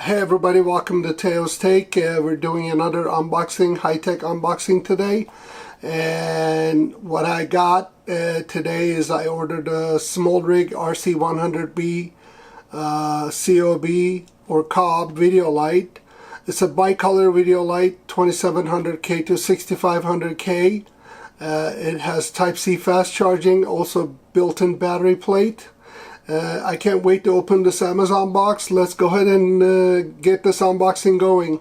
Hey everybody, welcome to Teo's Take. We're doing another unboxing, high-tech unboxing today. And what I got today is I ordered a SmallRig RC 100B COB or COB Video Light. It's a bicolor video light, 2700K to 6500K. It has Type-C fast charging, also built-in battery plate. I can't wait to open this Amazon box. Let's go ahead and get this unboxing going.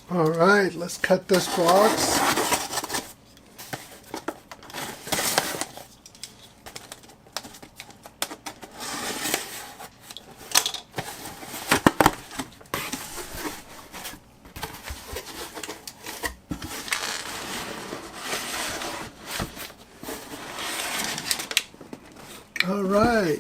Alright, let's cut this box. All right.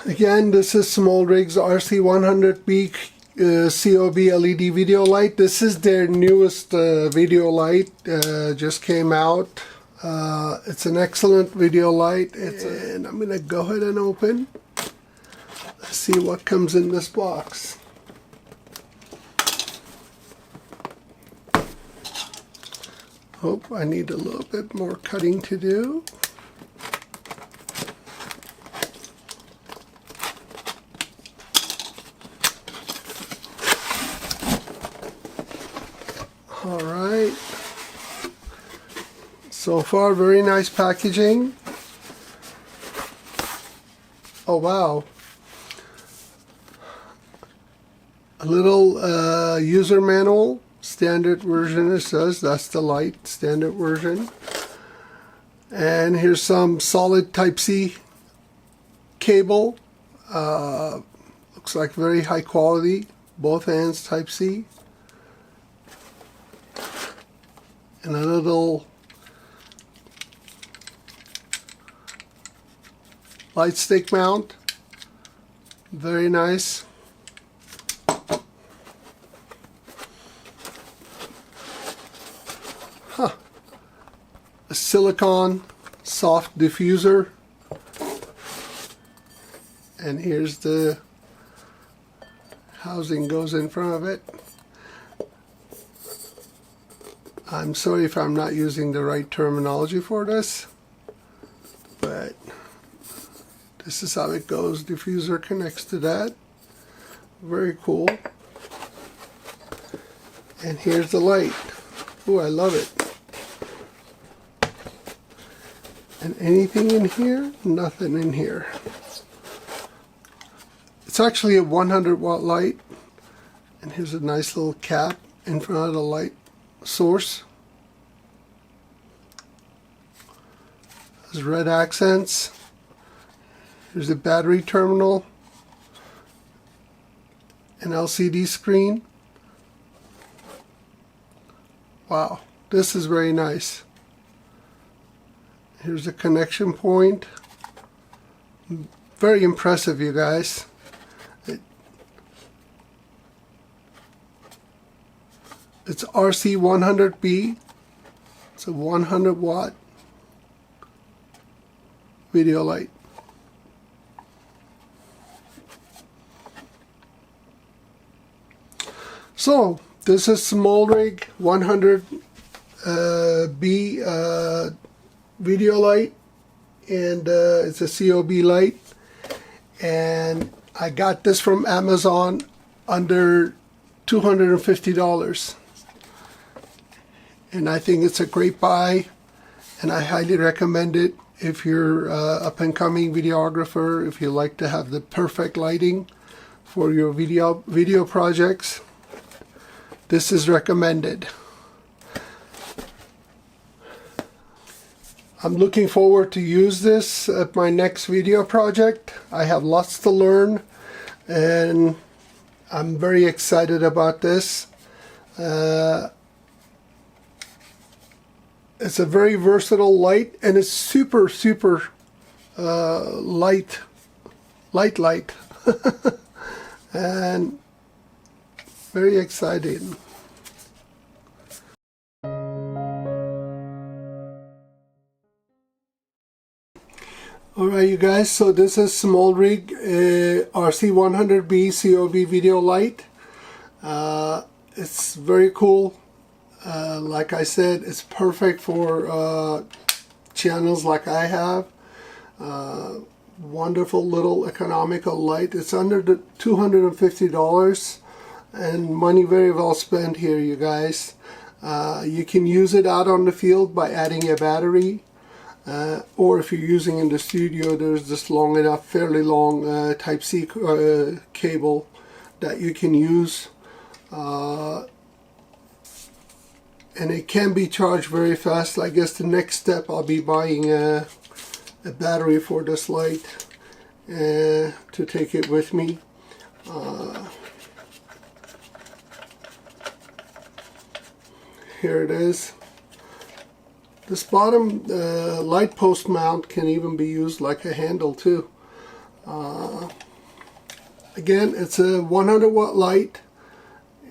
Again, this is SmallRig's RC 100B COB LED video light. This is their newest video light. Just came out. It's an excellent video light. And I'm going to go ahead and open. Let's see what comes in this box. Oh, I need a little bit more cutting to do. All right. So far, very nice packaging. Oh, wow. A little user manual. Standard version, it says. That's the light, standard version. And here's some solid Type-C cable. Looks like very high quality. Both ends Type-C. And a little light stick mount. Very nice. A silicone soft diffuser, and here's the housing goes in front of it. I'm sorry if I'm not using the right terminology for this, but this is how it goes. Diffuser connects to that. Very cool. And here's the light. Ooh, I love it. And anything in here? Nothing in here. It's actually a 100-watt light. And here's a nice little cap in front of the light source. There's red accents. Here's the battery terminal. An LCD screen. Wow, this is very nice. Here's a connection point. Very impressive, you guys. It's RC 100B. It's a 100-watt video light. So, this is SmallRig 100B video light, and it's a COB light, and I got this from Amazon under $250, and I think it's a great buy, and I highly recommend it if you're up and coming videographer, if you like to have the perfect lighting for your video projects. This is recommended. I'm looking forward to use this at my next video project. I have lots to learn, and I'm very excited about this. It's a very versatile light, and it's super light. And very exciting. Alright you guys, so this is SmallRig RC 100B COB Video Light. It's very cool. Like I said, it's perfect for channels like I have. Wonderful little economical light. It's under the $250 and money very well spent here, you guys. You can use it out on the field by adding a battery. Or if you're using in the studio, there's this fairly long Type-C cable that you can use. And it can be charged very fast. I guess the next step, I'll be buying a battery for this light to take it with me. Here it is. This bottom light post mount can even be used like a handle too. Again, it's a 100 watt light,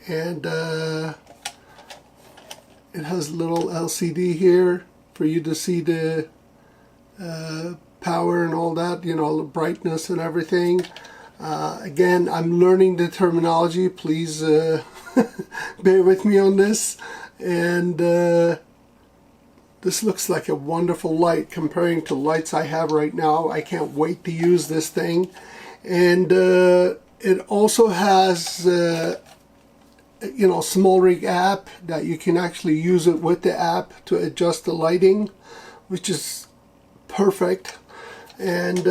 and it has a little LCD here for you to see the power and all that, you know, the brightness and everything. Again, I'm learning the terminology. Please bear with me on this. And this looks like a wonderful light comparing to lights I have right now. I can't wait to use this thing. And it also has you know, SmallRig app that you can actually use it with the app to adjust the lighting, which is perfect. And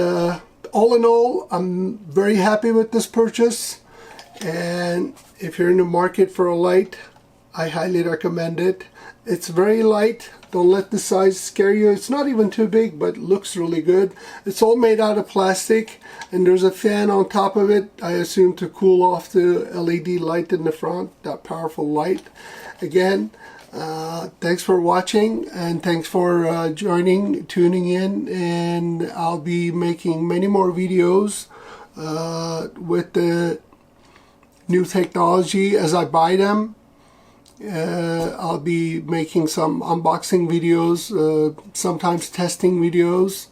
all in all, I'm very happy with this purchase. And if you're in the market for a light, I highly recommend it. It's very light. Don't let the size scare you. It's not even too big, but it looks really good. It's all made out of plastic, and there's a fan on top of it, I assume, to cool off the LED light in the front, that powerful light. Again, thanks for watching, and thanks for tuning in, and I'll be making many more videos with the new technology as I buy them. I'll be making some unboxing videos, sometimes testing videos,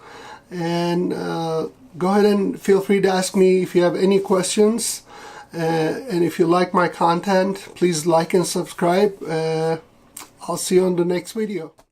and go ahead and feel free to ask me if you have any questions, and if you like my content, please like and subscribe. I'll see you on the next video.